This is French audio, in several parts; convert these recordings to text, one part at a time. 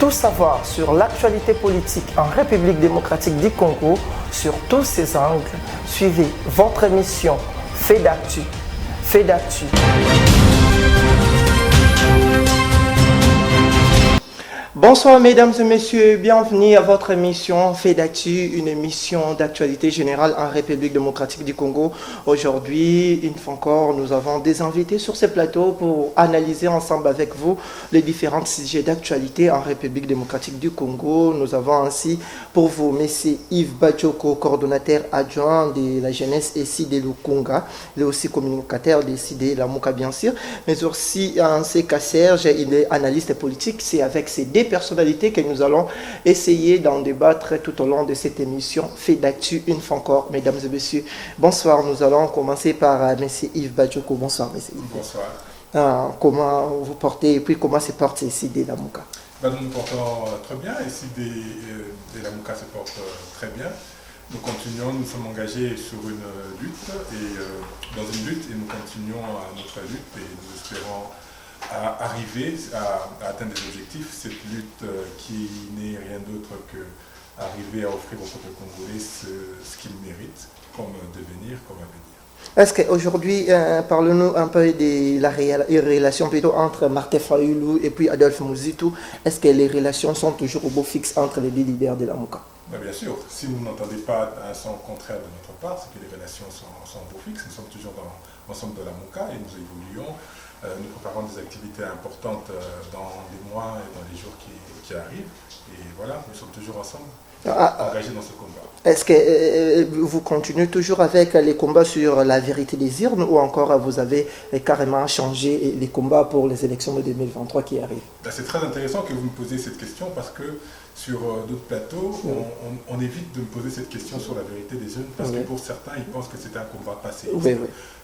Tout savoir sur l'actualité politique en République démocratique du Congo sur tous ses angles. Suivez votre émission Fait d'actu. Fait d'actu. Bonsoir mesdames et messieurs, bienvenue à votre émission Fait d'actu, une émission d'actualité générale en République démocratique du Congo. Aujourd'hui, une fois encore, nous avons des invités sur ce plateau pour analyser ensemble avec vous les différents sujets d'actualité en République démocratique du Congo. Nous avons ainsi pour vous M. Yves Bajoko, coordonnateur adjoint de la jeunesse et CID Lukunga. Il est aussi communicateur de CID Lamuka bien sûr, mais aussi ainsi qu'à Serge, il est analyste politique. C'est avec ces deux personnalités que nous allons essayer d'en débattre tout au long de cette émission Fait d'actu une fois encore, mesdames et messieurs. Bonsoir, nous allons commencer par M. Yves Bajoko. Bonsoir, M. Yves. Bonsoir. Comment vous portez et puis comment se porte ici de Lamuka? Nous nous portons très bien, ici de Lamuka se porte très bien. Nous continuons, nous sommes engagés sur une lutte, dans une lutte, et nous continuons notre lutte et nous espérons à arriver à atteindre des objectifs. Cette lutte qui n'est rien d'autre que arriver à offrir au peuple congolais ce qu'il mérite comme devenir, comme avenir. Est-ce qu'aujourd'hui, parlons-nous un peu de la relation plutôt entre Martin Fayulu et puis Adolphe Muzitu. Est-ce que les relations sont toujours au beau fixe entre les deux leaders de Lamuka? Bien sûr, si vous n'entendez pas un son contraire de notre part, c'est que les relations sont au beau fixe. Nous sommes toujours dans l'ensemble de Lamuka et nous évoluons. Nous préparons des activités importantes dans les mois et dans les jours qui arrivent. Et voilà, nous sommes toujours ensemble, engagés dans ce combat. Est-ce que vous continuez toujours avec les combats sur la vérité des urnes ou encore vous avez carrément changé les combats pour les élections de 2023 qui arrivent? C'est très intéressant que vous me posiez cette question parce que sur d'autres plateaux, on évite de me poser cette question sur la vérité des urnes parce que pour certains, ils pensent que c'est un combat passé.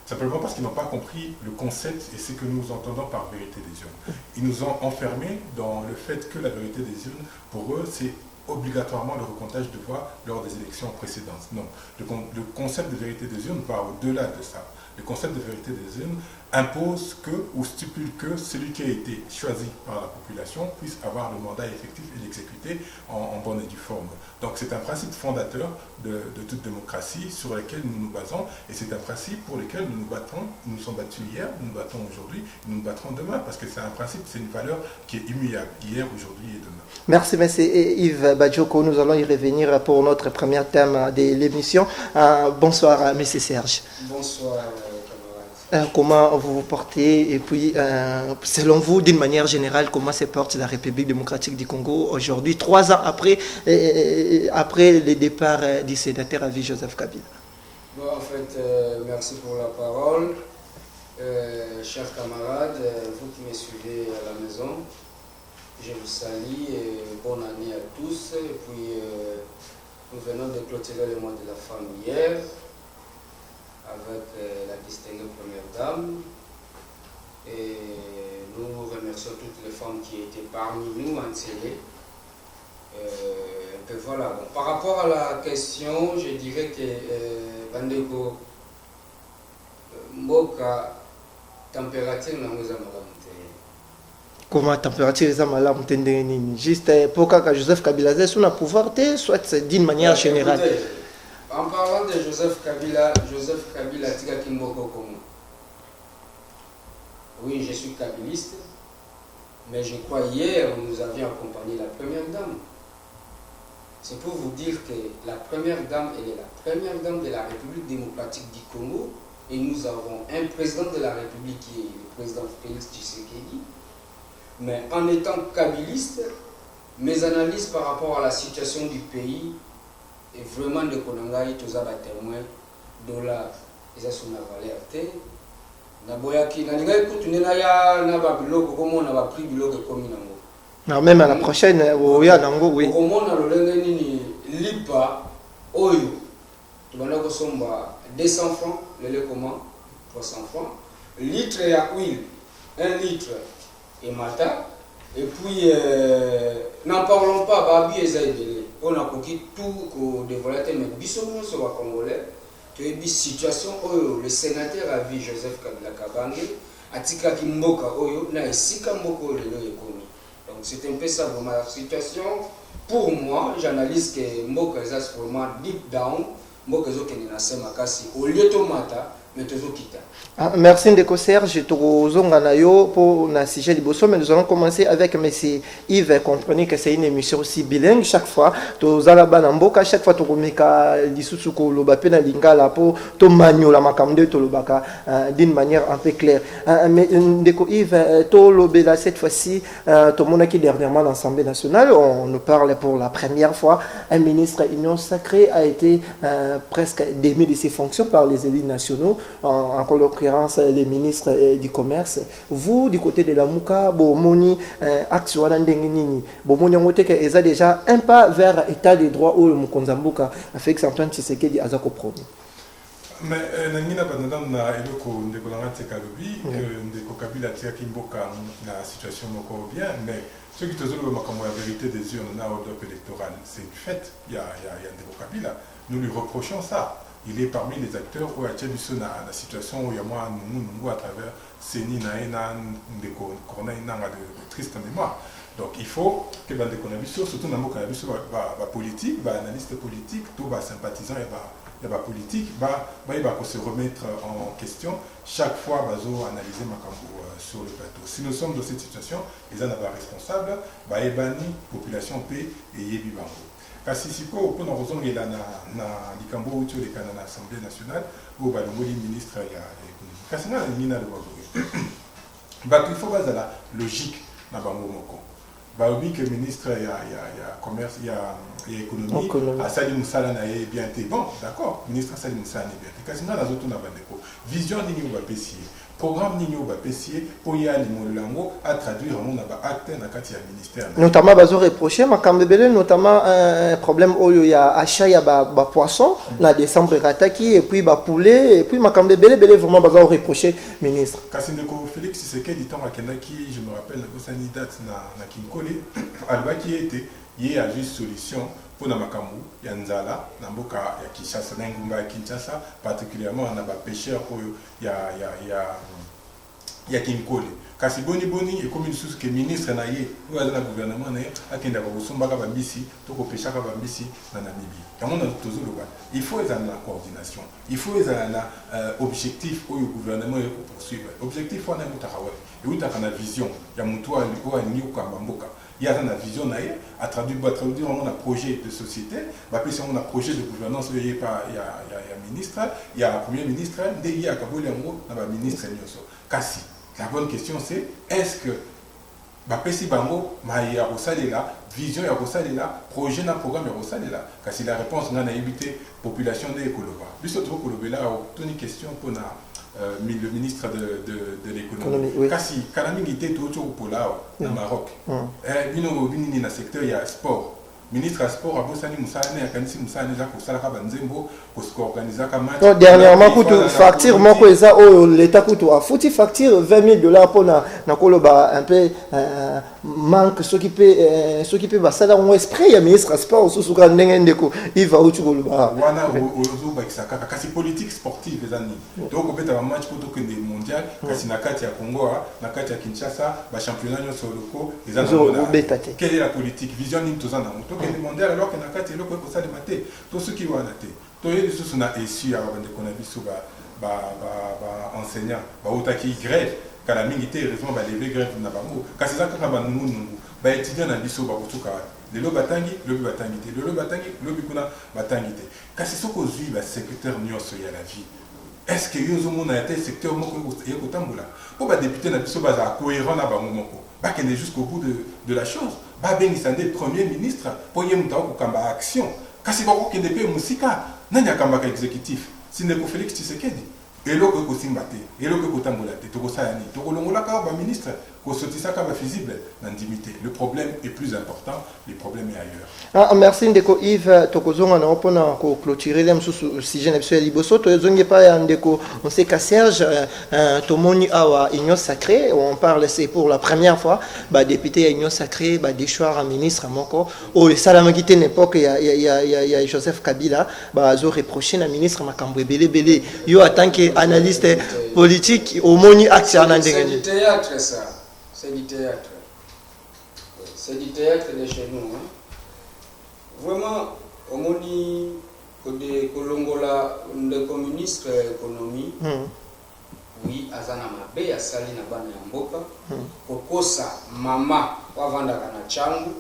Simplement parce qu'ils n'ont pas compris le concept et ce que nous entendons par vérité des urnes. Ils nous ont enfermés dans le fait que la vérité des urnes, pour eux, c'est obligatoirement le recomptage de voix lors des élections précédentes. Non, le concept de vérité des urnes va au-delà de ça. Le concept de vérité des urnes impose que, ou stipule que, celui qui a été choisi par la population puisse avoir le mandat effectif et l'exécuter en bonne et due forme. Donc c'est un principe fondateur de toute démocratie sur lequel nous nous basons et c'est un principe pour lequel nous nous battons. Nous nous sommes battus hier, nous nous battons aujourd'hui, nous nous battrons demain parce que c'est un principe, c'est une valeur qui est immuable hier, aujourd'hui et demain. Merci, M. Yves Bajoko. Nous allons y revenir pour notre premier thème de l'émission. Bonsoir, M. Serge. Bonsoir. Comment vous vous portez et puis, selon vous, d'une manière générale, comment se porte la République démocratique du Congo aujourd'hui, 3 ans après le départ du sénateur à vie Joseph Kabila? Bon, en fait, merci pour la parole. Chers camarades, vous qui me suivez à la maison, je vous salue et bonne année à tous. Et puis, nous venons de clôturer le mois de la femme hier, avec la distinguée première dame. Et nous remercions toutes les femmes qui étaient parmi nous en télé. Voilà. Bon, par rapport à la question, je dirais que Bandeko Mboka température n'a pas comment température est malamu tendeni juste pour que Joseph Kabila soit au pouvoir, soit d'une manière générale. Écoutez, en parlant de Joseph Kabila tika Kimboko Komo. Oui, je suis kabiliste, mais je crois hier nous avions accompagné la première dame. C'est pour vous dire que la première dame, elle est la première dame de la République démocratique du Congo et nous avons un président de la République qui est le président Félix Tshisekedi. Mais en étant kabiliste, mes analyses par rapport à la situation du pays et vraiment de Konangai, tous les témoins, dollar, ils ont son valeur. Naboyaki, nalinga écoute, naya na babiloko comme on a pris biloko comme nango. Non, même à la prochaine, oui, nango, oui. Comme on a le nini lipa oyo, tu vas nous somba 200 francs, le lait comment 300 francs, litre à huile, 1 litre et matin. Et puis, n'en parlons pas, Babi et Zaïdele. On a conquis tout qu'on devrait être, mais bisous sur le Congolais. Tu as une situation où le sénateur a vu Joseph Kabila Kabange, Atika Kimboka Oyo, na Esika Mboko le commis. Donc Donc c'est un peu ça vraiment la situation. Pour moi, j'analyse que Mboka est vraiment deep down, Mboka est au lieu de mata. Merci Ndeko Serge, pour le sujet de Bosso, mais nous allons commencer avec M. Yves. Comprenez que c'est une émission aussi bilingue. Chaque fois, chaque fois, d'une manière un peu claire. Ndeko Yves, cette fois-ci, tout le monde qui dernièrement à l'Assemblée nationale, on nous parle pour la première fois, un ministre Union Sacrée a été presque démis de ses fonctions par les élus nationaux. En l'occurrence les ministres du commerce. Vous, du côté de la Mouka, Bomoni, Action Nini, Bomoni, on a déjà un pas vers l'état des droits où le Moukonzambuka a fait que Antoine Tshisekedi a promis. Mais Nangina Banadam na eloko ndeko langate kalobi ndeko Kabila tia kimboka na situation moko bien, mais ceux qui te disent la vérité des urnes na ordre électoral, c'est une fête. Il y a ndeko Kabila. Nous lui reprochons ça. Il est parmi les acteurs où il y a la situation où il y a moi à travers Seni Naena de triste mémoire. Donc il faut que les économistes, surtout dans le politique, les analystes politiques, tous les sympathisants et les politiques, ils se remettre en question chaque fois qu'ils analyser Makambo sur le plateau. Si nous sommes dans cette situation, ils en sont responsables, la population paix et Yebibango. Kasi siko pour nous raison na likambo uti le kana na Assemblée nationale où balongoli ministre ya économie. Kasi na mina le waboye. Ba il faut baza la logique na bango moko. Ba obi que ministre ya commerce ya économie a sali musala na ye bien té. Bon, d'accord, ministre sali musala na bien té. Kasi na zoto na bandeko. Vision ni ba pesier. Programme Nino Bapessier pour y aller à traduire mon acte dans le ministère. Notamment, ils ont reproché, notamment un problème où il y a achat de poisson, dans décembre, et puis poulet, et puis Makambebele, vraiment, ils ont reproché ministre. Kassindeko Félix, c'est quel temps à Kenaki, je me rappelle, la date na Kinkole, Alba qui était, il y a juste solution. Pour Namakambu, Yanzala, Namboka, ya Kinshasa, Nengumba, Kinshasa, particulièrement on a des pêcheurs il y a Kinkole. Kasi boni et comme une source que ministre naie, ou à la gouvernement naie, à Kenda Babosombaga Bambisi, Toko Peshaka Bambisi, dans Namibie. Il faut être la coordination, il faut être objectif pour le gouvernement poursuivre. Objectif, on a un et où tu as une vision, il y a un toit, il y a un il y a une vision à traduire un projet de société, un projet de gouvernance, il y a un ministre, il y a un premier ministre, il y a un ministre. La bonne question c'est, est-ce que Bapesi Bango, il y a vision, il y a projet, programme, car si la réponse on a évité population de Koloba. Juste autre Kolobela, une question pour le ministre de l'économie. Kasi Kanami était tout au Maroc. Bino na secteur il y a sport. Ministre sport a bossani Moussane, a Kanisi Moussane, Jacques Salaka Banzembo, pour organiser un match. Dernièrement, facture, l'État a foutu facture $20 pour Nakoloba un peu manque s'occuper de ça dans l'esprit. Il y a ministre sport, sous il va où tu veux le bar. Kasi politique sportive les années. Donc on peut avoir un match pour tout le mondial. Kasi nakati ya Congo, nakati ya Kinshasa, ba championnat sur le co. Quelle est la politique? Vision ni tous en amont. Le mondial alors que nakati le co ça de maté. Tout ce qui va naté. Tout les sous na essu avant de qu'on a vu sur enseignant, utaki grève. Quand la milité heureusement va lever grève na bango. Kasi ça quand ba nungu ba étudiant na biso ba kutuka. Le batangi, le bikuna batangi. Kasi soko zui ba secrétaire nyonso ya la vie. Est-ce que yozo mona été secteur moko yeko tambola? Pour ba député na biso ba za cohérent na bango moko. Ba kende jusqu'au bout de la chose. Ba bengi sande premier ministre pour yemuta ko kamba action. Kasi ba ko kende pe musika nanya kamba ka exécutif. Sindeko Félix Tshisekedi. Et là, il faut combattre. Et là, il faut combattre. Il ministre, visible d'intimité. Le problème est plus important, le problème est ailleurs. Merci Ndeko Yves. Tokozonga na opona ko clôturer le sujet na liboso. Tozonge pa Ndeko, on sait que Serge Tomoni awa Union Sacrée, on parle c'est pour la première fois, député à Union Sacrée, déchoir un ministre moko. Oh, salamagité l'époque il y a Joseph Kabila, zo reproché na ministre makambo belé. Yo tant que analyste politique au moni action c'est du théâtre ça. C'est du théâtre. c'est du théâtre de chez nous. Hein. Vraiment, au moni de Kolongola, le communiste économie, oui, azana mabe asali na bana ya mboka, kokosa mama wavanda kana changu,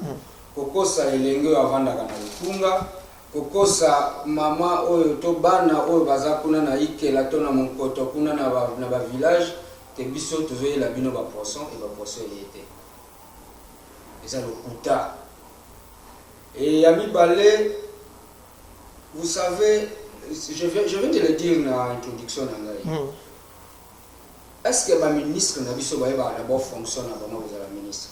kokosa elenge wavanda kana lukunga, kokosa mama oyo to bana oyo baza kuna na ikela to na monkoto kuna na ba village te biso tozoye la bino ba poisson et ba poisson yete. Et ça le kuta. Et ami balé, vous savez, je viens de le dire dans l'introduction nangai. Est-ce que le ministre n'a pas d'abord fonctionne avant vous êtes la ministre?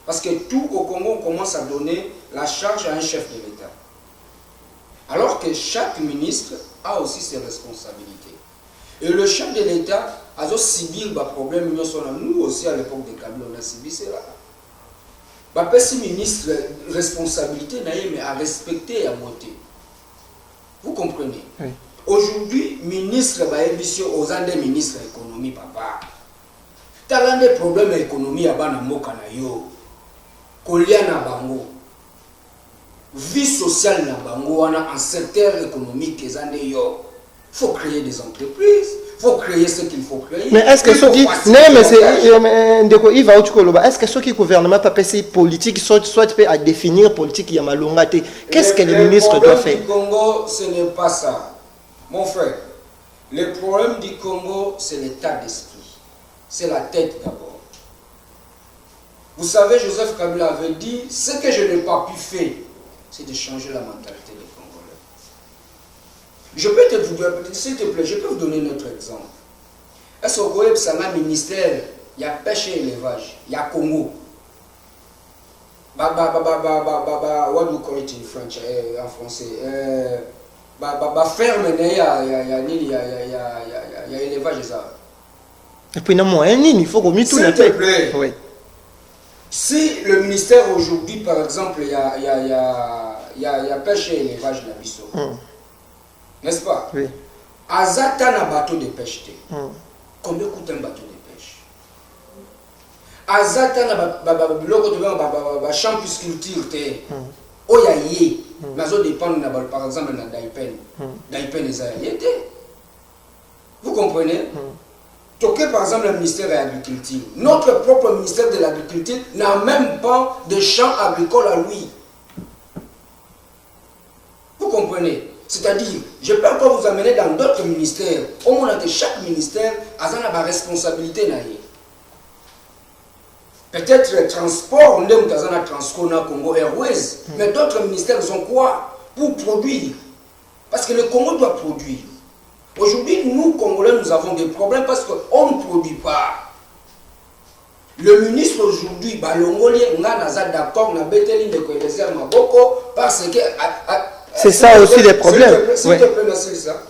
Parce que tout au Congo commence à donner la charge à un chef de l'État. Alors que chaque ministre a aussi ses responsabilités. Et le chef de l'État a aussi subi le problème. Nous aussi à l'époque de Kabila, on a subi cela. Si ministre responsabilité, mais à respecter et à voter. Vous comprenez? Oui. Aujourd'hui, ministre aux Andes ministre de l'économie, papa. Tu as des problèmes d'économie à Banamoka na yo. Kolia na bango. Vie sociale na bango, on a un secteur économique qui est yo. Il faut créer des entreprises. Il faut créer ce qu'il faut créer. Mais est-ce que ceux qui. Non, mais c'est. Est-ce que ceux qui gouvernement pas passer politique, soit à définir politique, il y a malongate. Qu'est-ce que le ministre doit faire? Le problème du Congo, ce n'est pas ça. Mon frère, le problème du Congo, c'est l'état d'esprit. C'est la tête d'abord. Vous savez, Joseph Kabila avait dit, ce que je n'ai pas pu faire, c'est de changer la mentalité des Congolais. Je peux te dire, s'il te plaît, je peux vous donner notre exemple. Est-ce que vous savez, un ministère, il y a pêche et élevage, il y a Congo. What do you call it in French, en français? Ferme, il y a élevage ça. Et puis il faut qu'on mette tout le plaît. Oui. Si le ministère aujourd'hui, par exemple, il y a pêche et élevage de la Bissau, n'est-ce pas? Oui. Azata na bateau de pêche. Combien coûte un bateau de pêche? Azata na champ pisciculture. Oyaye, nazo dépend par exemple na Daipen. Daipen est ayé. Vous comprenez? Toqué par exemple le ministère de l'Agriculture. Notre propre ministère de l'Agriculture n'a même pas de champ agricole à lui. Vous comprenez? C'est-à-dire, je peux encore vous amener dans d'autres ministères. Au moins que chaque ministère a sa responsabilité. Peut-être le transport, on a transport na Congo Airways, mais d'autres ministères sont quoi? Pour produire. Parce que le Congo doit produire. Aujourd'hui, nous, Congolais, nous avons des problèmes parce qu'on ne produit pas. Le ministre aujourd'hui, Balongoli, on a d'accord, on a bételi de Koyézer Maboko, parce que... C'est ça aussi les problèmes. S'il te plaît, merci ça.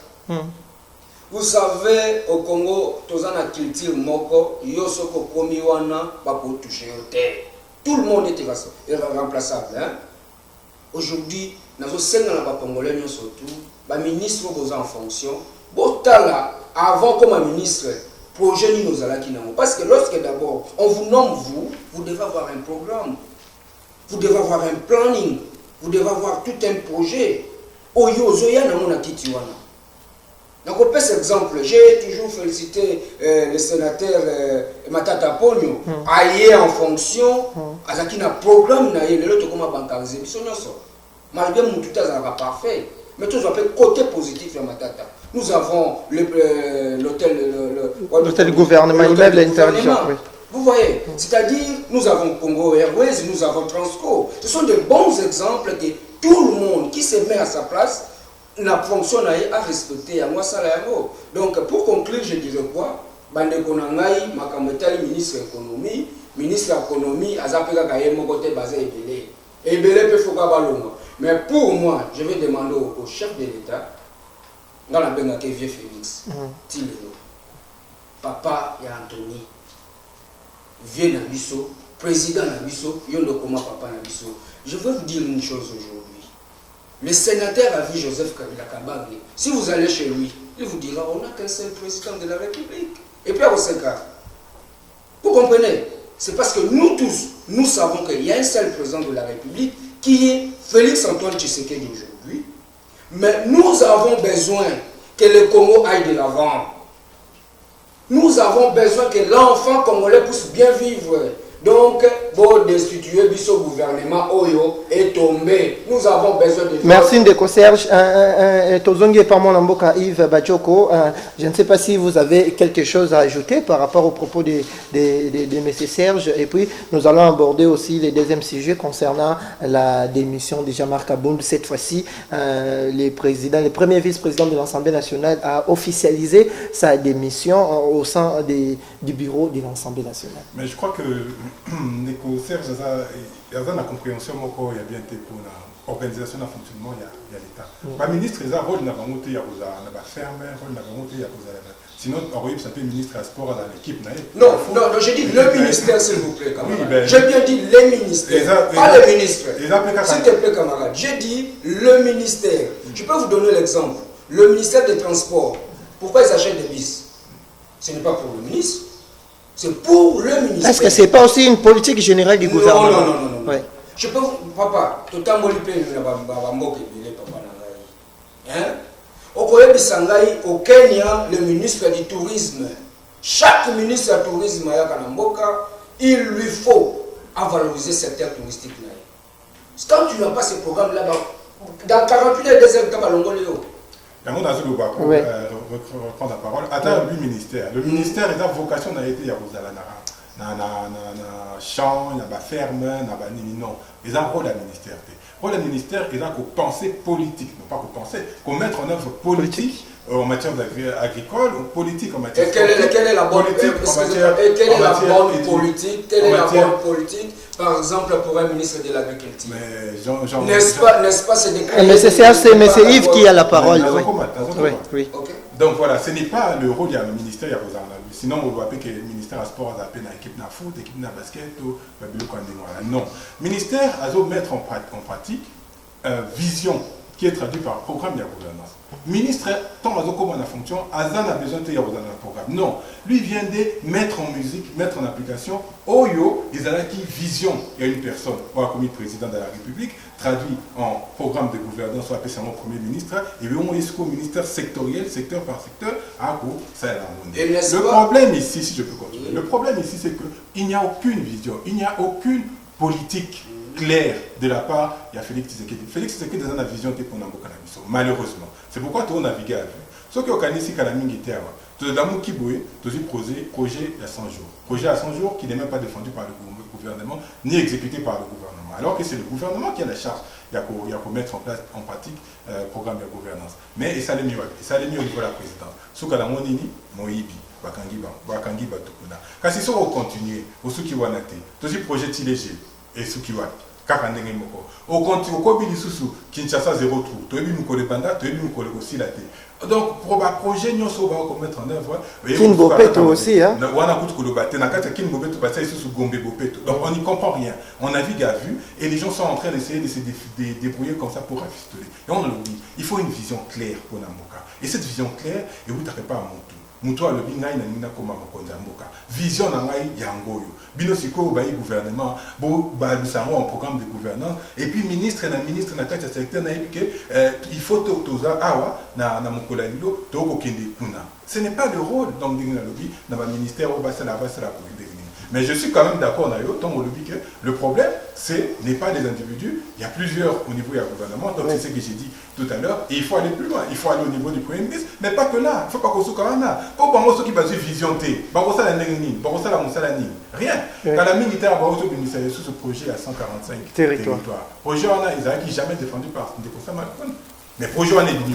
Vous savez, au Congo, tous en a culture moko, yosoko komiwana, bako toucher au terre. Tout le monde est remplaçable. Hein? Aujourd'hui, nous avons des Congolais, surtout, les ministres sont en fonction. Botala, avant comme un ministre, projet nous allons. Parce que lorsque d'abord, on vous nomme vous devez avoir un programme. Vous devez avoir un planning. Vous devez avoir tout un projet. Oyo, Zoya, na Kitiwana. Donc, on peut cet exemple, j'ai toujours félicité le sénateur Matata Pogno, aïe en fonction, à ce qu'il y a un programme, malgré que tout est parfait, mais tout est côté positif de Matata. Nous avons l'hôtel gouvernement, immeuble intelligent. Oui. Vous voyez, c'est-à-dire, nous avons Congo Airways, nous avons Transco. Ce sont de bons exemples que tout le monde qui se met à sa place n'a fonctionné à respecter à moi ça. Donc pour conclure, je dirais quoi? Bande Konangai, Makamotali, ministre de l'économie, ministre de l'économie, Azapega Kayemo côté basé Ebele. Ebele peut faut pas. Mais pour moi, je vais demander au chef de l'État, dans la Benga Vieux Félix, Tilelo, papa et Anthony, vieux Nabiso, président Nabiso, Yondo Koma papa Nabiso. Je veux vous dire une chose aujourd'hui. Le sénateur a vu Joseph Kabila Kabange. Si vous allez chez lui, il vous dira on n'a qu'un seul président de la République. Et puis à vos 5 ans. Vous comprenez? c'est parce que nous tous, nous savons qu'il y a un seul président de la République qui est Félix-Antoine Tshisekedi aujourd'hui. Mais nous avons besoin que le Congo aille de l'avant. Nous avons besoin que l'enfant congolais puisse bien vivre. Donc, pour destituer ce gouvernement Oyo est tombé. Nous avons besoin de... Merci Ndeko Serge. Tozongi Pamon Lamboka Yves Badjoko. Je ne sais pas si vous avez quelque chose à ajouter par rapport aux propos de M. Serge. Et puis, nous allons aborder aussi le deuxième sujet concernant la démission de Jean-Marc Abound. Cette fois-ci, le premier vice-président de l'Assemblée nationale a officialisé sa démission au sein du bureau de l'Assemblée nationale. Mais je crois que Ndeko Serge, il y a une compréhension, il y a bien été pour l'organisation et le fonctionnement, il y a l'État. Le ministre, il y a un rôle dans la ferme, un rôle dans la... Sinon, on va un ministre à sport dans l'équipe. Non, j'ai dit le ministère, s'il vous plaît, camarade. Oui, j'ai bien dit les ministères, pas les ministres. S'il te plaît, camarade, j'ai dit le ministère. Je peux vous donner l'exemple. Le ministère des Transports, pourquoi ils achètent des bis? Ce n'est pas pour le ministre. C'est pour le ministère. Est-ce que ce n'est pas aussi une politique générale du gouvernement? Non. Ouais. Je peux vous... Papa, tout le temps, au Kenya, le ministre du Tourisme, chaque ministre du Tourisme, il lui faut valoriser le secteur touristique. Quand tu n'as pas ce programme là-bas, dans 48 heures, tu vas l'ongoléo. Oui. Reprendre la parole. Attends, le ministère. Le ministère, il a vocation à être champ, il y a la ferme, non. Il a un rôle à ministère. Le rôle à ministère, il a qu'au penser politique, non pas qu'au penser, qu'on mette en œuvre politique en matière agricole ou politique en matière. Et quelle est la bonne politique, par exemple, pour un ministre de l'Agriculture? N'est-ce pas, c'est des... Mais c'est Yves qui a la parole. Oui. Donc voilà, ce n'est pas le rôle du ministère, sinon on doit appeler que le ministère à sport a appelé l'équipe de foot, l'équipe de basket, non. Le ministère a dû mettre en pratique vision qui est traduite par programme de la gouvernance. Le ministre, tant comment la fonction, Azan a besoin de un programme. Non, lui vient de mettre en musique, mettre en application, Oyo, ils ont qui vision. Il y a une personne, comme le président de la République, traduit en programme de gouvernance, soit appelé mon premier ministre, et on est au ministère sectoriel, secteur par secteur, à gros, ça est la Le problème ici, si je peux continuer, le problème ici, c'est qu'il n'y a aucune vision, il n'y a aucune politique claire de la part de Félix Tshisekedi. Félix Tshisekedi a une vision qui est pour Namboka Nabiso, malheureusement. C'est pourquoi tu as navigué à vue. Ce qui est au Kanisi Kalamingi Terra, tu as l'amour qui bouille, tu as projet à 100 jours. Projet à 100 jours qui n'est même pas défendu par le gouvernement, ni exécuté par le gouvernement. Alors que c'est le gouvernement qui a la charge. Il y a pour mettre en place en pratique le programme de gouvernance. Mais ça allait mieux au niveau de la présidence. Ce que la monini, Moïbi, Bakangi Batukuna. Quand si ça va continuer, au Souki Wanate, tu as projet léger et Souki Wanate. Au continue, Kinshasa 0 trou. Tu as vu nous banda, tu as vu nous aussi la tête. Donc, pour le projet, nous allons mettre en œuvre. Kinbopeto aussi, hein? Donc, on n'y comprend rien. On navigue à vue et les gens sont en train d'essayer de se débrouiller comme ça pour rafistoler. Et on le dit, il faut une vision claire pour Namboka. Et cette vision claire, et vous n'avez pas à monter. Muto alobi ngai na nina koma mokonzi mboka vision na ngai yangoyo bino siko ba gouvernement bo ba bisango en programme de gouvernance et puis ministre na kati ya secteur na yebike il faut toza awa na mokola lilo to ko kende kuna. Ce n'est pas le rôle donc dinga lobby na ba ministère au basala pour devenir. Mais je suis quand même d'accord avec eux, que le problème, n'est pas des individus, il y a plusieurs au niveau du gouvernement, donc c'est ce que j'ai dit tout à l'heure, et il faut aller plus loin, il faut aller au niveau du Premier ministre, mais pas que là, il ne faut pas qu'on se quand même. Pour ceux qui basent vision T, rien. Quand la militaire a bénéficié sous ce projet à 145 territoires. Projet qui jamais défendu par des conseils Macron. Mais projet on est venu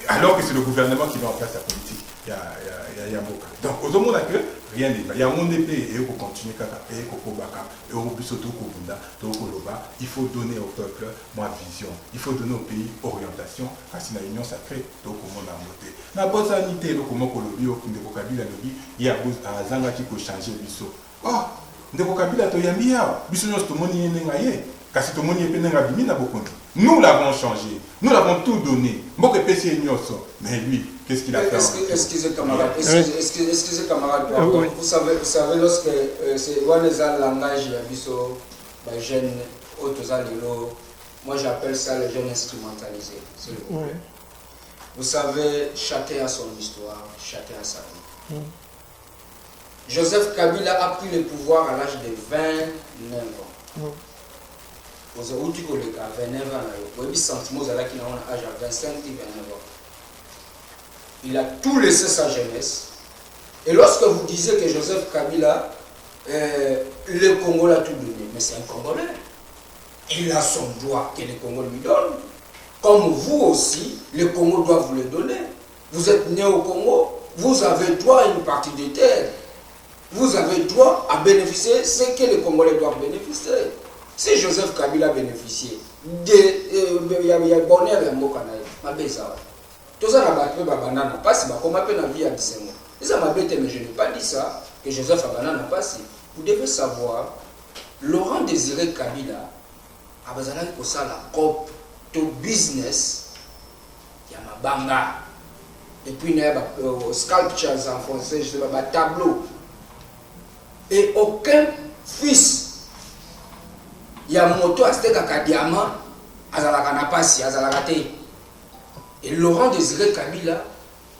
alors que c'est le gouvernement qui met en place la politique. Il y a beaucoup. Donc, au monde que rien n'est. Il y a un monde épais et on continue il faut donner au peuple ma vision. Il faut donner au pays orientation. Parce que la union sacrée, donc on a monté. La bonne sanité, donc comment qu'on le dit, il y a un zanga qui peut changer le biseau. Oh, ndeko kabila to yambia biso nyos to moni nengaye Nous l'avons changé, nous l'avons tout donné. Mais lui, qu'est-ce qu'il a fait? Excusez camarade, excusez camarade, pardon. Vous savez, lorsque c'est le langage de jeunes, moi j'appelle ça les jeunes instrumentalisés. Vous savez, chacun a son histoire, chacun a sa vie. Joseph Kabila a pris le pouvoir à l'âge de 29 ans. Vous avez dit que le gars 29 ans, vous avez sentiment qu'il a un âge à 25 et 29 ans. Il a tout laissé sa jeunesse. Et lorsque vous disiez que Joseph Kabila, le Congo l'a tout donné, mais c'est un Congolais. Il a son droit que le Congo lui donne. Comme vous aussi, le Congo doit vous le donner. Vous êtes né au Congo, vous avez droit à une partie des terres. Vous avez droit à bénéficier de ce que les Congolais doivent bénéficier. Si Joseph Kabila bénéficiait il y a bonheur et Mokanaï, ma bêta. Tout ça n'a pas de banane, pas si comme appelle la vie à 17 mois. Ça m'a bêté, mais je n'ai pas dit ça, que Joseph a banane n'a pas si. Vous devez savoir, Laurent Désiré Kabila a besoin de ça la COP, to business, il y a ma banga. Et puis il y a sculptures en français, je sais pas, tableau. Et aucun fils, il y a un moto à ce diamant, et Laurent Désiré Kabila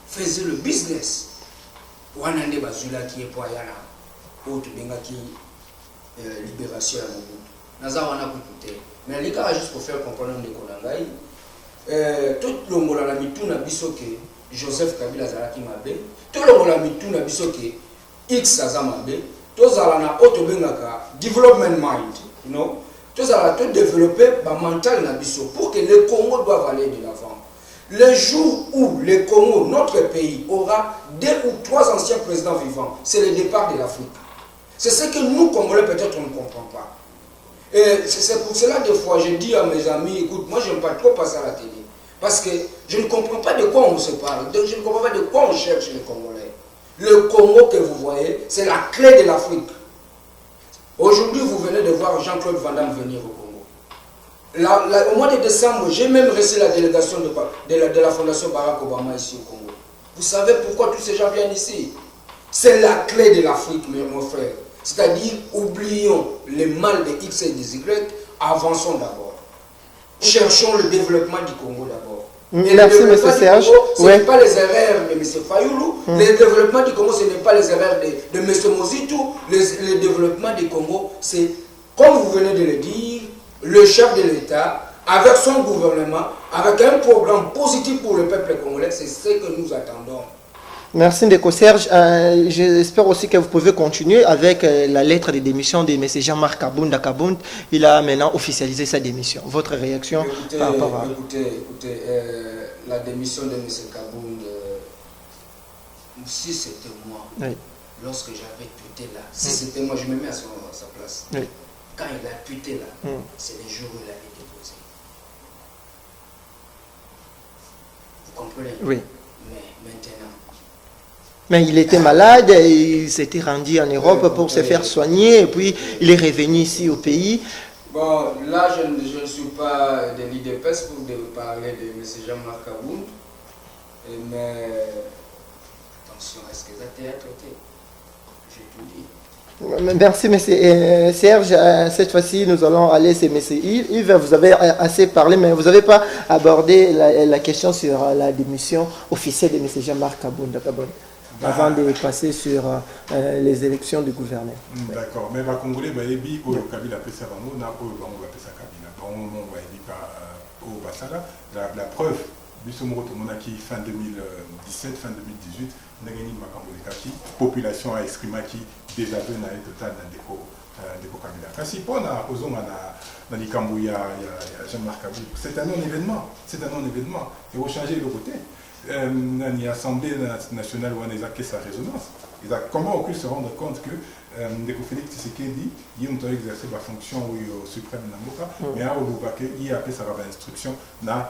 faisait le business. Wanande Bazula qui est pour Ayana, autre benga qui libération à Mobutu. Naza wana kukuté. Mais les gars juste pour faire comprendre de Konangai, tout le monde la mituna bisoke Joseph Kabila zalaki mabe, tout le monde la mituna bisoke X azamabe. Tous na auto bengaka development mind, you know. Tous tout développer ba mental na biso pour que le Congo doive aller de l'avant. Le jour où le Congo, notre pays, aura 2 ou 3 anciens présidents vivants, c'est le départ de l'Afrique. C'est ce que nous, Congolais, peut-être on ne comprend pas. Et c'est pour cela, des fois, je dis à mes amis, écoute, moi je n'aime pas trop passer à la télé. Parce que je ne comprends pas de quoi on se parle. Donc je ne comprends pas de quoi on cherche les Congolais. Le Congo que vous voyez, c'est la clé de l'Afrique. Aujourd'hui, vous venez de voir Jean-Claude Van Damme venir au Congo. Au mois de décembre, j'ai même reçu la délégation de la Fondation Barack Obama ici au Congo. Vous savez pourquoi tous ces gens viennent ici? C'est la clé de l'Afrique, mon frère. C'est-à-dire, oublions les mal de X et des Y, avançons d'abord. Cherchons le développement du Congo d'abord. Merci, M. Serge. Ce n'est pas les erreurs de M. Fayoulou. Le développement du Congo, ce n'est pas les erreurs de M. Mozitou. Le développement du Congo, c'est, comme vous venez de le dire, le chef de l'État, avec son gouvernement, avec un programme positif pour le peuple congolais, c'est ce que nous attendons. Merci Ndeko Serge. J'espère aussi que vous pouvez continuer avec la lettre de démission de M. Jean-Marc Kabunda Kabound. Il a maintenant officialisé sa démission. Votre réaction par rapport à... Écoutez, la démission de M. Kabound, si c'était moi, oui, lorsque j'avais tweeté là, si c'était moi, je me mets à sa place. Oui. Quand il a tweeté là, c'est le jour où il avait déposé. Vous comprenez? Oui. Mais maintenant... Mais il était malade, il s'était rendu en Europe pour se faire soigner, et puis il est revenu ici au pays. Bon, là, je ne suis pas de l'IDPS pour parler de M. Jean-Marc Kabound, mais attention, est-ce que ça a été traité? J'ai tout dit. Merci, M. Serge. Cette fois-ci, nous allons aller chez M. Yves. Vous avez assez parlé, mais vous n'avez pas abordé la question sur la démission officielle de M. Jean-Marc Kabunda Kabound. Avant de passer sur les élections du gouverneur. D'accord, mais les Congolais, ils ont Kabila Pessa Bango, on a Pessa Kabila. Donc, on va la preuve, qui fin 2017, fin 2018, on a gagné la population a exprimé qui désaveu n'a été total dans des Kabila. Quand si on a posé dans les Cambouya, Jean-Marc Kabila, c'est un non-événement. C'est un non-événement. Il faut changer le côté. L'Assemblée nationale où on a sa résonance. Comment on peut se rendre compte que Ndeko Félix Tshisekedi, il a exercé la fonction suprême de Namoka, mais il a appelé ça instruction dans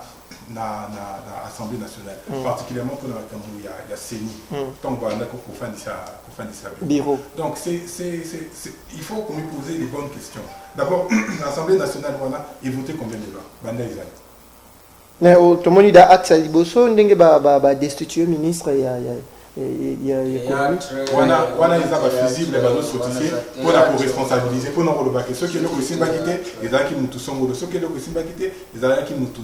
l'Assemblée nationale, particulièrement pour la Cameroun, il y a CENI, tant qu'on va faire ça. Donc il faut qu'on lui pose les bonnes questions. D'abord, l'Assemblée nationale, voilà, et voter combien de lois? Mais tout le monde a accès à l'Iboso, on a destitué le ministre. Il y a on a des fusibles pour responsabiliser, pour nous reloquer. Ceux qui ont aussi bagité, les gens qui nous tous sont ceux qui ont aussi bagité, les gens qui nous tous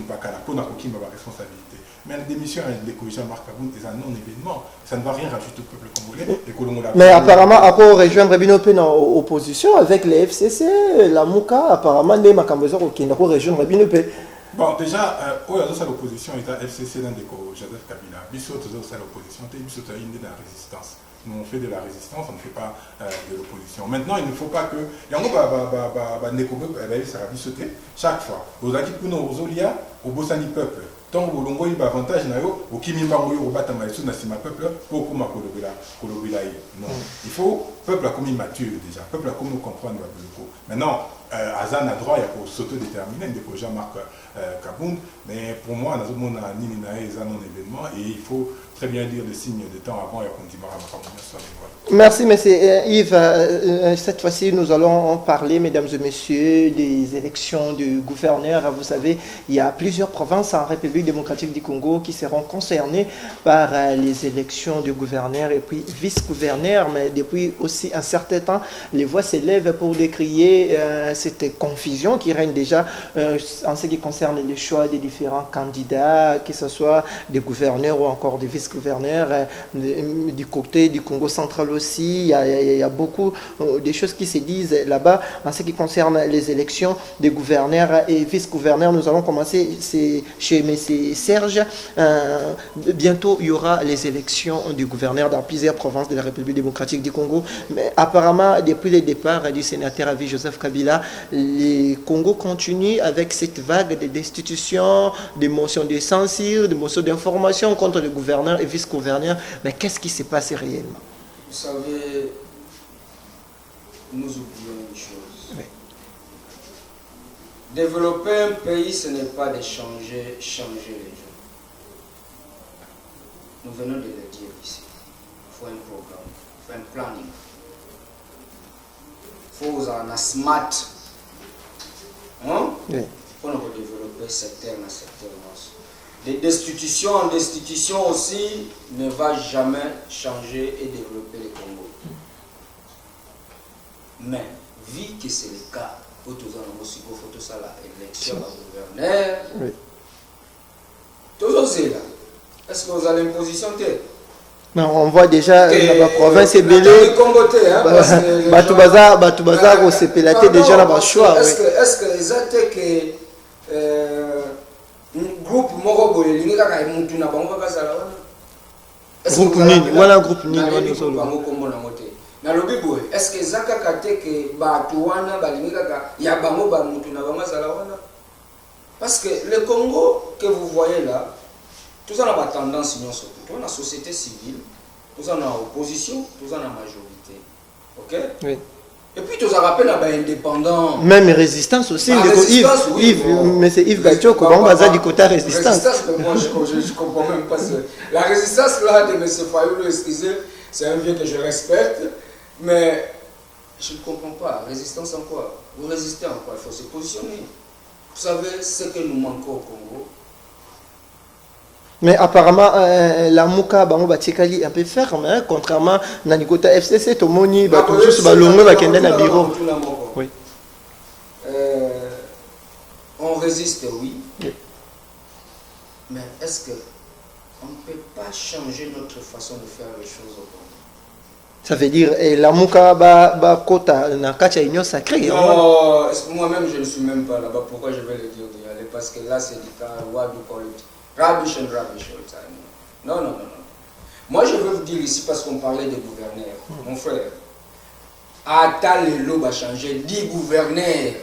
pas pour nous responsabilité. Mais la démission de l'écologie Marc Kaboun est un non-événement. Ça ne va rien rajouter au peuple congolais. Mais apparemment, à quoi rejoindre Rabinope dans l'opposition avec les FCC, la Mouka, apparemment, les Makambezor qui ne rejoindre Rabinope. Bon, déjà, l'opposition est à FCC dans Joseph Kabila. Bissot, l'opposition, Bissot, il est dans la résistance. Nous, on fait de la résistance, on ne fait pas de l'opposition. Maintenant, il ne faut pas que. Chaque fois, aux Akikuno, aux Olia, au Bossani peuple. Tant que l'on a avantage, au Kimimba, au Batamaïsou, Nassima peuple, pour Kuma Kolobila. Non. Il faut, peuple a commis mature déjà, peuple a commis comprendre le Maintenant, Azan a droit à s'autodéterminer, de Jean-Marc Kaboun, mais pour moi, nous avons un événement et il faut très bien dire les signes de temps avant et qu'on démarre à Merci, monsieur Yves. Cette fois-ci, nous allons parler, mesdames et messieurs, des élections du gouverneur. Vous savez, il y a plusieurs provinces en République démocratique du Congo qui seront concernées par les élections du gouverneur et puis vice-gouverneur. Mais depuis aussi un certain temps, les voix s'élèvent pour décrier cette confusion qui règne déjà en ce qui concerne le choix des différents candidats, que ce soit des gouverneurs ou encore des vice-gouverneurs. Du côté du Congo central aussi, il y a beaucoup de choses qui se disent là-bas en ce qui concerne les élections des gouverneurs et vice-gouverneurs. Nous allons commencer chez M. Serge. Bientôt, il y aura les élections du gouverneur dans plusieurs provinces de la République démocratique du Congo. Mais apparemment, depuis le départ du sénateur Avi Joseph Kabila, le Congo continue avec cette vague de destitution, de motions de censure, de motions d'information contre le gouverneur et vice-gouverneur. Mais qu'est-ce qui s'est passé réellement? Vous savez, nous oublions une chose. Oui. Développer un pays, ce n'est pas de changer les gens. Nous venons de le dire ici. Il faut un programme, il faut un planning. Il faut un smart. Oui. Pour nous développer secteur à secteur. De destitution en destitution aussi ne va jamais changer et développer le Congo. Mais, vu que c'est le cas, pour tous les photos, ça l'élection à gouverneur, oui. Toujours c'est là. Est-ce que vous avez une position non, on voit déjà la province est belée. Batoubaza, on s'est pélaté déjà là-bas. Est-ce que c'est que groupe moko boye lingi kaka mutu na bango kaka sala wana groupe nini wala groupe nini wana solo bango kombo na mote na lobi boye est-ce que zaka kate ke batu wana balingi kaka ya bango ba mutu na bango sala wana parce que le Congo que vous voyez là tout ça n'a pas tendance non surtout tout la société civile tout ça na opposition tout ça na majorité. OK? Oui. Et puis, tu as rappelé l'indépendant. Même résistance aussi. Mais c'est Yves Gatio, comment on va du côté résistance. Résistance, moi je ne comprends même pas ça. La résistance là de M. Fayoulou, excusez, c'est un vieux que je respecte, mais je ne comprends pas. Résistance en quoi? Vous résistez en quoi? Il faut se positionner. Vous savez ce que nous manquons au Congo. Mais apparemment, la Mouka Batikali est un peu ferme, hein, contrairement à Nanikota FCC, Tomoni, juste Balongo, Bakenden à bureau. Oui. On résiste, oui. Oui. Mais est-ce qu'on ne peut pas changer notre façon de faire les choses au Congo? Ça veut dire, la Mouka Kota, Nakacha Union sacrée. Non, moi-même je ne suis même pas là-bas. Pourquoi je vais le dire d'y aller? Parce que là, c'est du cas, what do you call it? Rubbish and rubbish all the time. Non. Moi, je veux vous dire ici, parce qu'on parlait des gouverneurs, mon frère. Attends, le lot va changer. 10 gouverneurs,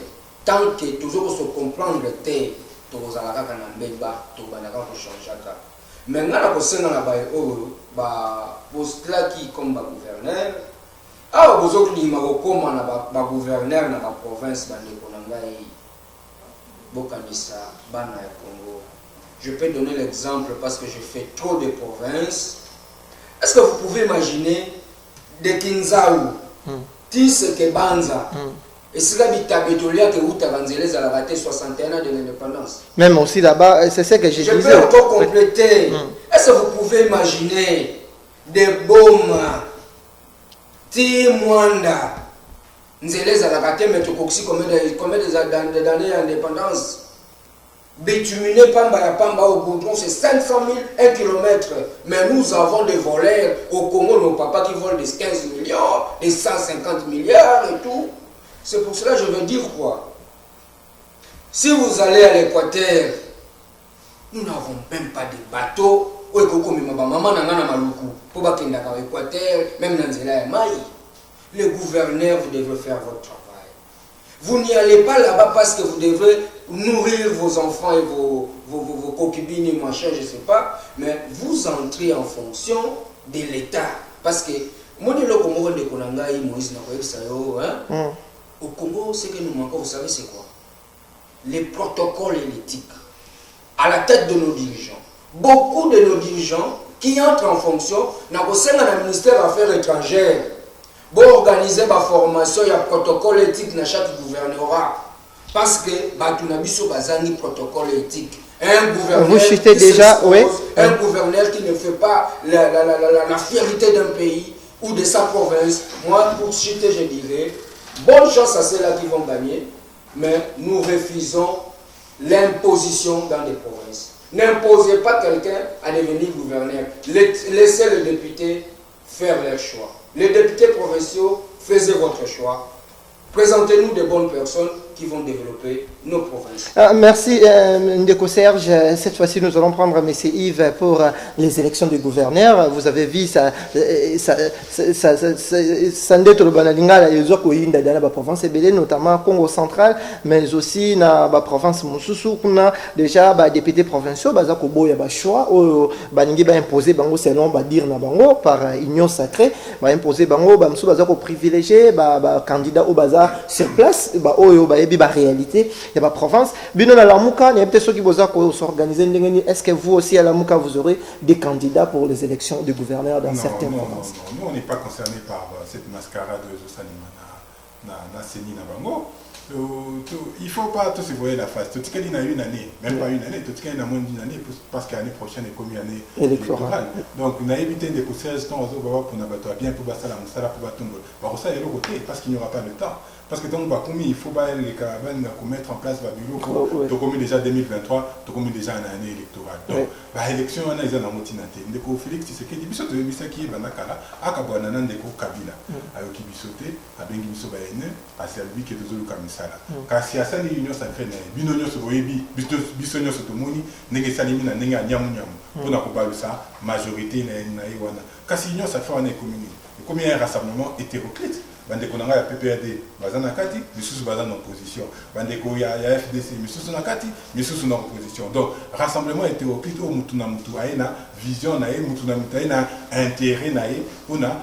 tant que toujours se comprendre le thé, tu vas aller à Kanambeba, tu vas aller à changer. Maintenant, la personne dans la poste là qui comme gouverneur, Ah, vous autres, il m'a recommandé ma gouverneur dans la province, Bokanissa, Bana et Congo. Je peux donner l'exemple parce que je fais trop de provinces. Est-ce que vous pouvez imaginer de Kinzaou, Tis Kebanza, et si la Bitabetolia que vous avez à la raté 61 ans de l'indépendance. Même aussi là-bas, c'est ce que j'ai dit. Je peux encore compléter. Est-ce que vous pouvez imaginer des bombes, Timwanda, Nzelez à la raté, mais tu coxis combien d'années d'indépendance? Bituminé Pamba au goudron, c'est 500 000, 1 km. Mais nous avons des voleurs au Congo, nos papas qui volent des 15 millions, des 150 milliards et tout. C'est pour cela que je veux dire quoi. Si vous allez à l'Équateur, nous n'avons même pas de bateaux. Même dans les gouverneurs, vous devez faire votre travail. Vous n'y allez pas là-bas parce que vous devez nourrir vos enfants et vos concubines et machin, je ne sais pas. Mais vous entrez en fonction de l'État. Parce que, moi, je Moïse au Congo, ce que nous manquons, vous savez, c'est quoi? Les protocoles et l'éthique. À la tête de nos dirigeants. Beaucoup de nos dirigeants qui entrent en fonction, dans le ministère des Affaires étrangères, pour organiser ma formation, il y a un protocole éthique dans chaque gouvernorat. Parce que, tu as un protocole éthique. Un gouverneur vous citez déjà, oui. Un gouverneur qui ne fait pas la fierté d'un pays ou de sa province. Moi, pour citer, je dirais, bonne chance à ceux-là qui vont gagner, mais nous refusons l'imposition dans des provinces. N'imposez pas quelqu'un à devenir gouverneur. Laissez les députés faire leur choix. Les députés provinciaux, faisaient votre choix. Présentez-nous de bonnes personnes qui vont développer nos provinces. Merci Ndeko Serge. Cette fois-ci, nous allons prendre M. Yves pour les élections de gouverneurs. Vous avez vu ça province notamment Congo central, mais aussi dans la province Moussousou, on a déjà des députés provinciaux, il y a choix, imposé selon dire par union sacrée, imposé privilégié, candidat au bazar sur place, réalité, il y a province. Il y a peut-être ceux qui vont s'organiser. Est-ce que vous aussi à la Mouka, vous aurez des candidats pour les élections de gouverneurs dans certaines provinces? Non, nous on n'est pas concernés par cette mascarade de Zosanima na Seni na Bango. Il ne faut pas tous se voir la face. Tout ce qu'il y a une année, même pas une année, tout ce qu'il y a moins d'une année, parce que l'année prochaine est comme une année électorale. Donc, on a évité des conseils pour bien pour passer la moussala pour tomber. Par ça, il y a le côté, parce qu'il n'y aura pas de temps. Parce que tant il faut les caravanes mettre en place bureau pour comme déjà 2023, comme déjà une année électorale. Donc, l'élection, on a des amotinantés. Ndeko Félix, c'est que des bisous de Missa qui est banakala, à Kabouananan Ndeko Kabila, avec qui bisoté, à Bengi Bisobaene, à Selvi qui est de Kamisala. Car si à ça, l'union sacrée, binonio se voyait, bisonio se tomoni, n'est salimina, n'est à Nyamunyamu, pour n'avoir ça, majorité n'a Iwana. Car si l'union sacrée, on est commune. Comme il y a un rassemblement hétéroclite, bandeko nanga ya PPRD bazana kati misusu bazana en opposition bandeko ya FDC misusu na kati misusu na opposition. Donc rassemblement hétéroclite au mutu na mutu aina vision na mutu na mutu aina intérêt na una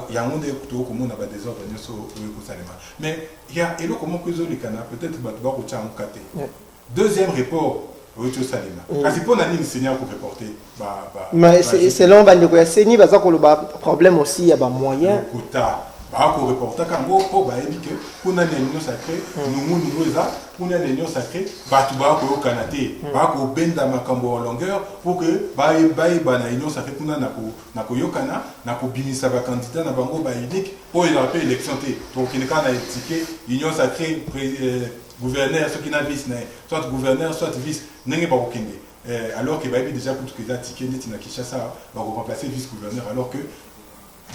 ya monde kuto komona ba désordre nyoso ko salema. Mais il y a elo comment que zo likana peut-être ba ba ko tchang kate. Deuxième report parce que pour l'année, le Seigneur pour reporter. Mais selon Bandeko Seni, parce que le problème aussi, il y a des moyens. Pour reporter quand on a dit que pour une union sacrée, pour une union sacrée, au Canada, pour benda makambo en longueur, pour que na union sacrée pour na koyokana, na ko binisa ba candidat na bango ba unique pour rappeler l'élection donc il quand na ticket union sacrée gouverneur ceux qui n'a vice soit gouverneur soit vice n'est pas aucun alors que déjà pour que ça ticket net na Kinshasa va remplacer vice gouverneur alors que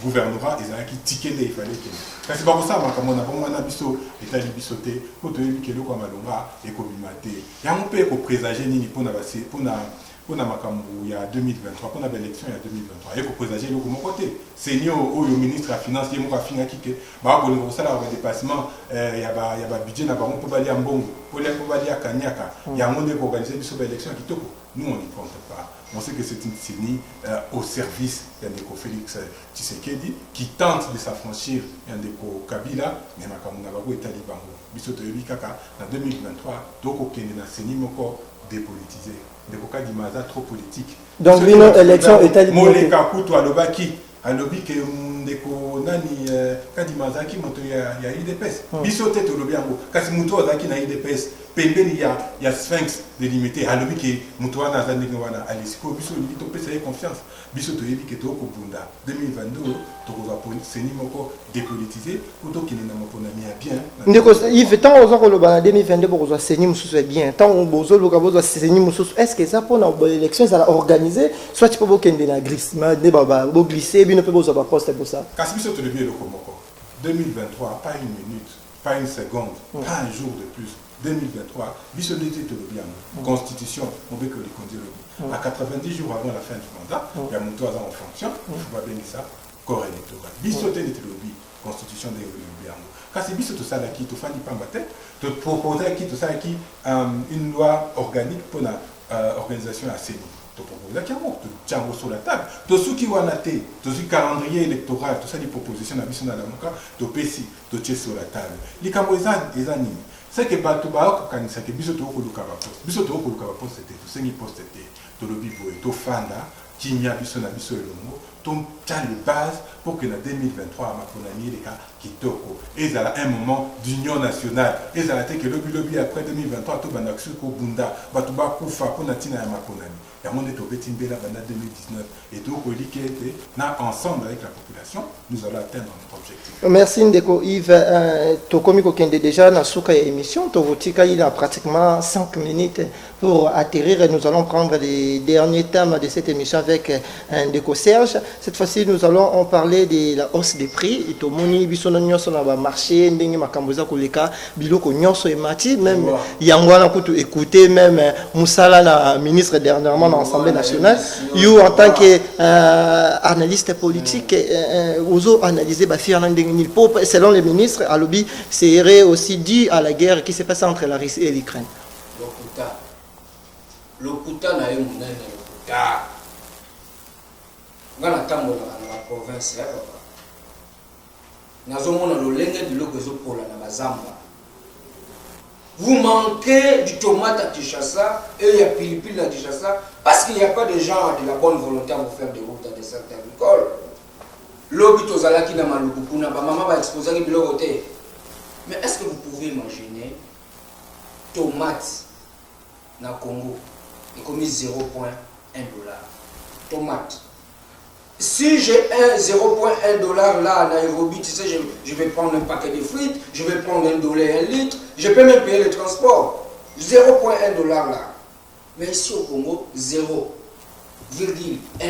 gouvernorat ils ont qui ticket il fallait que c'est pas pour ça comme on a pas on biso état bisoté pour te dire que le quoi malonga et ko bimate ya mon père ko présager nini pour na on a il y a 2023, on a l'élection il y a 2023. Il faut présager le mon côté. Seigneur, ou le ministre de la Finance, il y a un fin qui est, bah, on a un dépassement, il y a un budget, on peut aller à Mbongo, on peut aller à Kanyaka, il y a un monde qui organise une élection qui toko. Nous, on n'y compte pas. On sait que c'est une CENI au service d'Andeko Félix Tshisekedi qui tente de s'affranchir d'Andeko Kabila, mais Makamunabako et Talibango. Bisoto Yobikaka, en 2023, donc aucun de la CENI encore dépolitisé. Ndeko Kadimaza trop politique. Donc, une élection est talibango. Moleka Kutu Alobaki. Alobi que ndeko nani Kadimaza qui monte ya IDPS. Bisote to lobiango. Kasi muto azaki na IDPS. Pembeni ya Sphinx délimité. Alobi que muto wana azani wana alisiko biso ni to pesa confiance. Biso to yebi que to ko bunda 2022 to ko va CENI moko dépolitisé ou to kinena mopona mia bien. Ndeko il fait tant aux ko ba 2022 pour ko CENI mususu bien. Tant on bozo lo ka bozo CENI mususu. Est-ce que ça pour na élection ça organisé soit tu peux bokende na glissement ne baba bo glisser ne peut pas poster pour ça. Kasi biso to le bien le komoko. 2023 pas une minute, pas une seconde, pas un jour de plus. 2023, bisonité de bien. Constitution, on veut que les conduire à 90 jours avant la fin du mandat, il y a mon toit en fonction, il faut pas bénir ça, corps électoral. Bisonité de lobby, constitution de bien. Quand c'est bisonité ça qui te fait pas battre, te proposer qui te ça qui une loi organique pour la organisation à CENI. Te proposer qui a tiens sur la table. Tout ce qui va nater, tout ce calendrier électoral, tout ça des propositions à bisonité dans le cas, te pèse, te tiens sur la table. Les camoisans, les animés. C'est que Batouba, quand c'est que Bisoto Koluka poste, c'était tout ce qui posté, tout le bibo et tout fanda, qui n'y a Bisona Biso et Longo, tout tient les bases pour que en 2023, ma ponami, les cas qui toko. Et il y a un moment d'union nationale. Et il y a que le lobby après 2023, tout Banaxu Bunda, Batouba Koufa, Ponatina et ma ponami. Il y a mon étobé Timbela Bana 2019. Et tout, qui était ensemble avec la population, nous allons atteindre notre objectif. Merci Ndeko Yves. Tokomi Kokende déjà dans la émission. Tovotika, il a pratiquement 5 minutes pour atterrir et nous allons prendre les derniers thèmes de cette émission avec Ndeko Serge. Cette fois-ci, nous allons en parler de la hausse des prix. Et Tomoni, Bisono Nyoso na ba marché, Ndenge Makamboza Koleka, Biloko Nyoso et Mati, même Yangwana Kutu écouter, même Moussala, la ministre dernièrement dans l'Assemblée nationale, you en tant qu'analyste politique, vous analysez selon les ministres, à lobby, serait aussi dû à la guerre qui s'est passée entre la Russie et l'Ukraine. Lokuta na yo munene lokuta. Ngana tambo na province ya baba. Nazomona lolenge biloko ezopola na bazamba. Vous manquez du tomate à Kinshasa et il y a pilipili à Kinshasa parce qu'il n'y a pas de gens de la bonne volonté à vous faire des routes dans des secteurs agricoles. Lobi tozalaki na malukukuna ba maman va exposer biloko te. Mais est-ce que vous pouvez imaginer tomate na Congo est commis 0,1 $. Tomate. Si j'ai un 0,1 $ là à Nairobi, tu sais, je vais prendre un paquet de frites, je vais prendre $1 1 litre, je peux même payer le transport. 0,1 $ là. Mais ici au Congo, 0,1 $,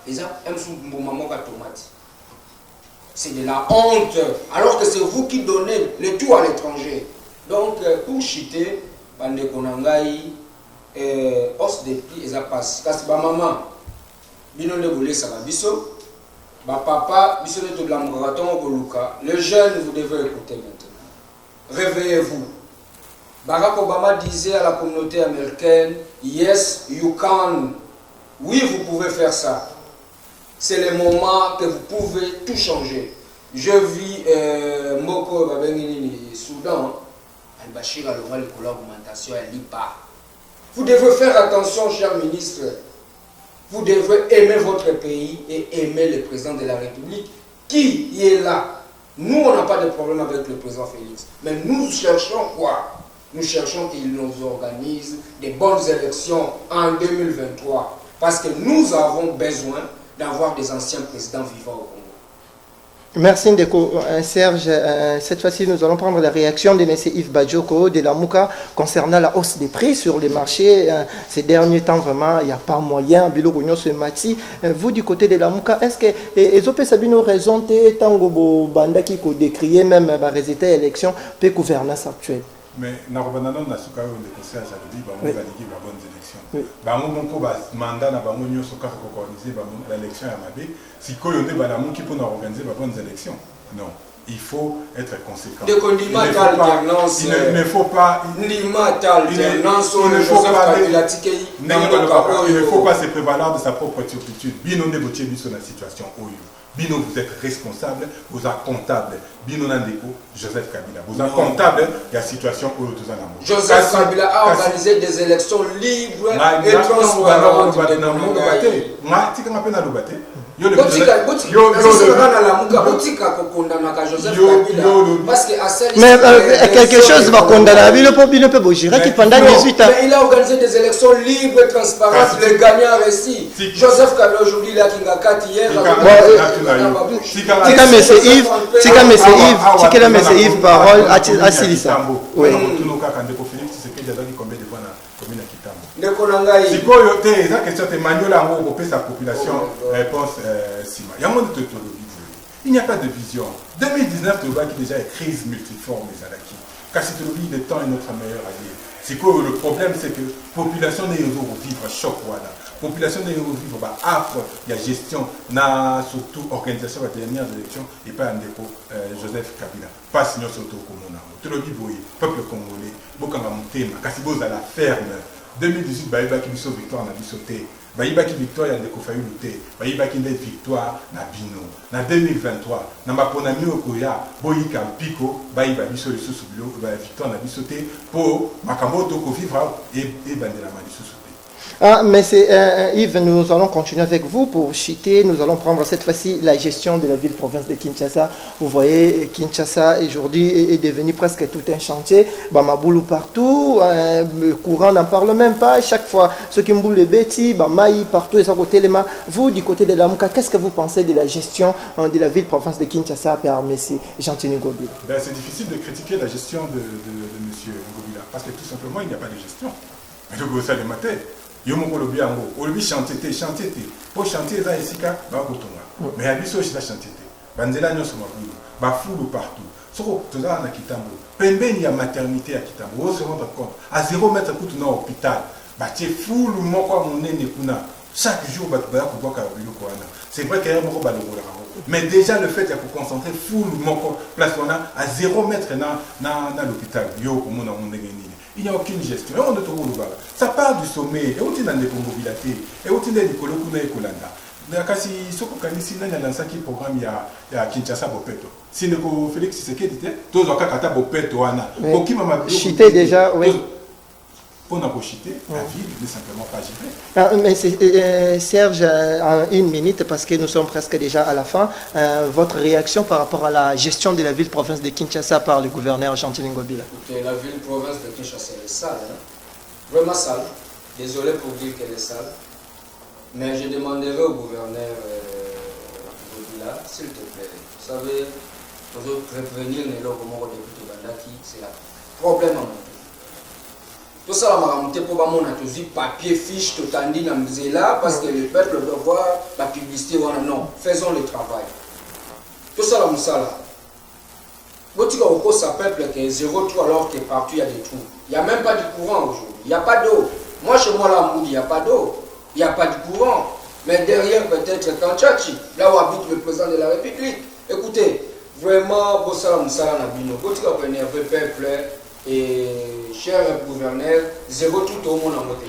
ils ont un maman à tomate. C'est de la honte, alors que c'est vous qui donnez le tout à l'étranger. Donc, pour chiter, Bande Konangaï, hausse des prix, ils passent. Parce que maman, bino ne voulait ça va biso, papa, biso ne de la marathon au Luka. Les jeunes, vous devez écouter maintenant. Réveillez-vous. Barack Obama disait à la communauté américaine, yes, you can. Oui, vous pouvez faire ça. C'est le moment que vous pouvez tout changer. Je vis Moko Babengini, Soudan. Al-Bashir a le l'augmentation, elle lit pas. Vous devez faire attention, cher ministre. Vous devez aimer votre pays et aimer le président de la République qui est là. Nous, on n'a pas de problème avec le président Félix. Mais nous cherchons quoi? Nous cherchons qu'il nous organise des bonnes élections en 2023. Parce que nous avons besoin d'avoir des anciens présidents vivants au Congo. Merci Ndeko Serge. Cette fois-ci, nous allons prendre la réaction de M. Yves Badjoko de la Mouka concernant la hausse des prix sur les marchés. Ces derniers temps, vraiment, il n'y a pas moyen. Vous, du côté de la Mouka, est-ce que les OP Sabino raison Tango Banda qui décrié même les résultats d'élection, peut gouvernance actuelle? Mais Narobanano n'a pas de conseil à Jalobi, on va liguer la bonne élection. Bango mandat na bango nyo soka organiser l'élection à Mabé. Si Koyonde Banamou qui peut organiser la bonne élection. Non. Il faut être conséquent. Il ne faut pas se prévaloir de sa propre turpitude. Bino négocier sur la situation. Bino, vous êtes responsable, vous êtes comptable. Bino Nandeko, Joseph Kabila. Vous êtes comptable de la situation où vous êtes. Joseph Kabila a organisé des élections libres et transparentes. Mais quelque chose va condamner le peuple qui pendant 18 ans. Mais il a organisé des élections libres et transparentes, les gagnants récits. Joseph Kabila aujourd'hui, il a Kingakati hier. Yves, parole à Silissa. Oui. Il n'y a pas de vision. 2019, tu vois qu'il y a déjà une crise multiforme des Alaki. Car si tu le dis, le temps est notre meilleur allié. C'est quoi le problème, c'est que la population n'est pas vivre choc. La population n'est pas vivre affre, il y a gestion, surtout organisation de la dernière élection et pas un dépôt Joseph Kabila. Pas sinon surtout comme on a. Tu le dis, peuple congolais, beaucoup de thème, car si vous à la ferme. 2018, il y a une victoire, on a sauté. Il y a une victoire, il y a une lutter. Il y a une victoire, na bino. En 2023, na maponami okoya, boyika piko, il y a une victoire, na sauté pour makamoto ko vivre et bandela mali sauté. Ah, mais Yves, nous allons continuer avec vous pour citer. Nous allons prendre cette fois-ci la gestion de la ville-province de Kinshasa. Vous voyez, Kinshasa aujourd'hui est devenu presque tout un chantier. Bamaboulou partout, le courant n'en parle même pas. Chaque fois, ceux qui mboulent les bêtis, Bamaï partout et ça côté les mains. Vous, du côté de l'Amouka, qu'est-ce que vous pensez de la gestion de la ville-province de Kinshasa par M. Jean-Tini Ngobila? C'est difficile de critiquer la gestion de M. Ngobila parce que tout simplement, il n'y a pas de gestion. Le gouvernement de matin. Yomoko lobi ango, olobi chantier pour chantier za esika ba kotonga. Mais abiso aussi chantier. Banzela nyoso mabulu, ba fulu partout. Soko toza na Kitambo. Pembeni ya maternité à Kitambo, on se rend compte à 0 mètre kutu na hôpital. Ba tie fulu moko monene kuna. Chaque jour ba ko boka biloko wana. C'est vrai qu'il y a moko ba lokola. Mais déjà le fait de concentrer fulu moko place wana à 0 mètre na l'hôpital. Yo ko mona monengeni. Il n'y a aucune gestion. Ça part du sommet. Et où tu as des mobilités. Et où tu as des colocuna et colanda. Kasi soko kanisi nani anansaki programme ya Kinshasa Bopeto. Si ne ko Félix Tshisekedi dit tous wakata Bopeto wana. Okima mabilo. Chité déjà, oui. Pour n'abochiter, la ville n'est simplement pas gérée. Mais Serge, en une minute, parce que nous sommes presque déjà à la fin, votre réaction par rapport à la gestion de la ville-province de Kinshasa par le gouverneur Jean-Tini Ngobila? Écoutez, la ville-province de Kinshasa est sale, vraiment sale. Désolé pour dire qu'elle est sale, mais je demanderai au gouverneur Ngobila, s'il te plaît, vous savez, pour prévenir les locaux de Bandaki, c'est un problème en montant. Tout ça, pour papier, fiche, tout là, parce que le peuple doit voir la publicité. Non, faisons le travail. Tout ça, là. Ça peuple qui est 0,3 alors que partout il y a des trous. Il n'y a même pas de courant aujourd'hui. Il n'y a pas d'eau. Moi, chez moi, là, il n'y a pas d'eau. Il n'y a pas de courant. Mais derrière, peut-être Kanchachi, là où habite le président de la République. Écoutez, vraiment, peuple. Et cher gouverneur, 0 tout au monde en voté.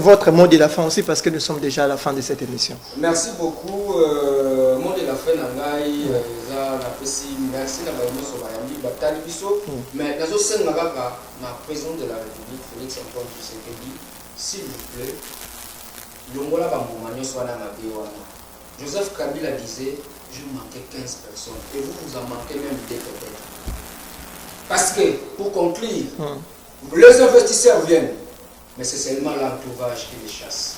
Votre mot de la fin aussi, parce que nous sommes déjà à la fin de cette émission. Merci beaucoup. Mot de la fin, merci mais dans le président de la République, Félix Antoine Tshisekedi, s'il vous plaît, Joseph Kabila disait, je manquais 15 personnes, et vous en manquez même 2 peut-être. Parce que, pour conclure, les investisseurs viennent, mais c'est seulement l'entourage qui les chasse.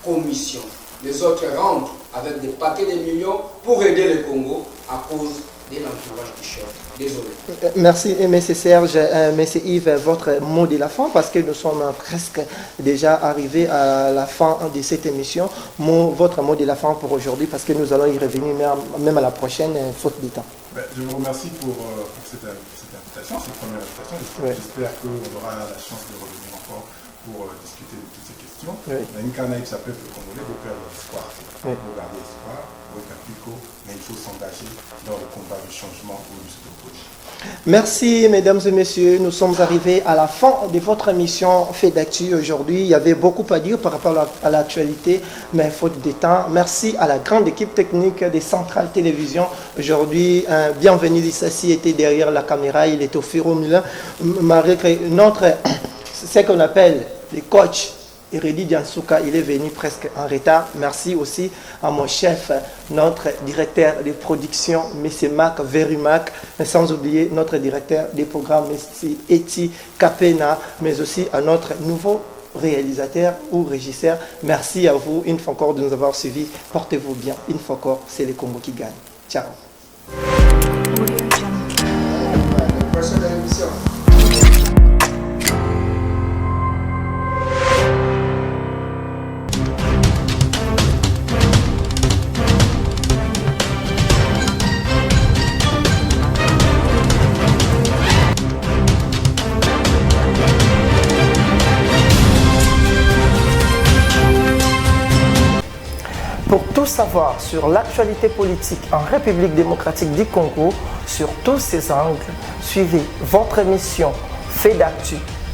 Commission. Les autres rentrent avec des paquets de millions pour aider le Congo à cause dès l'entourage du chef. Désolé. Merci, M. Serge, M. Yves, votre mot de la fin, parce que nous sommes presque déjà arrivés à la fin de cette émission. Votre mot de la fin pour aujourd'hui, parce que nous allons y revenir même à la prochaine, faute de temps. Je vous remercie pour cette invitation, cette première invitation. J'espère qu'on aura la chance de revenir encore pour discuter de toutes ces questions. Nkana s'appelle le Congolais, vous perdre l'espoir, vous garder espoir, vous êtes un pico, mais il faut s'engager dans le combat du changement ou du politique. Merci mesdames et messieurs, nous sommes arrivés à la fin de votre émission Fait d'actu aujourd'hui. Il y avait beaucoup à dire par rapport à l'actualité, mais faute de temps. Merci à la grande équipe technique des Centrales Télévision. Aujourd'hui, bienvenue Lissassi était derrière la caméra, il est au Firo Milan. Ce qu'on appelle les coachs, Eredi Diansouka, il est venu presque en retard. Merci aussi à mon chef, notre directeur de production, M. Mac Verumac, sans oublier notre directeur des programmes, M. Eti Kapena, mais aussi à notre nouveau réalisateur ou régisseur. Merci à vous une fois encore de nous avoir suivis. Portez-vous bien. Une fois encore, c'est le Congo qui gagne. Ciao. Prochaine émission. Pour tout savoir sur l'actualité politique en République démocratique du Congo, sur tous ses angles, suivez votre émission Fait d'actu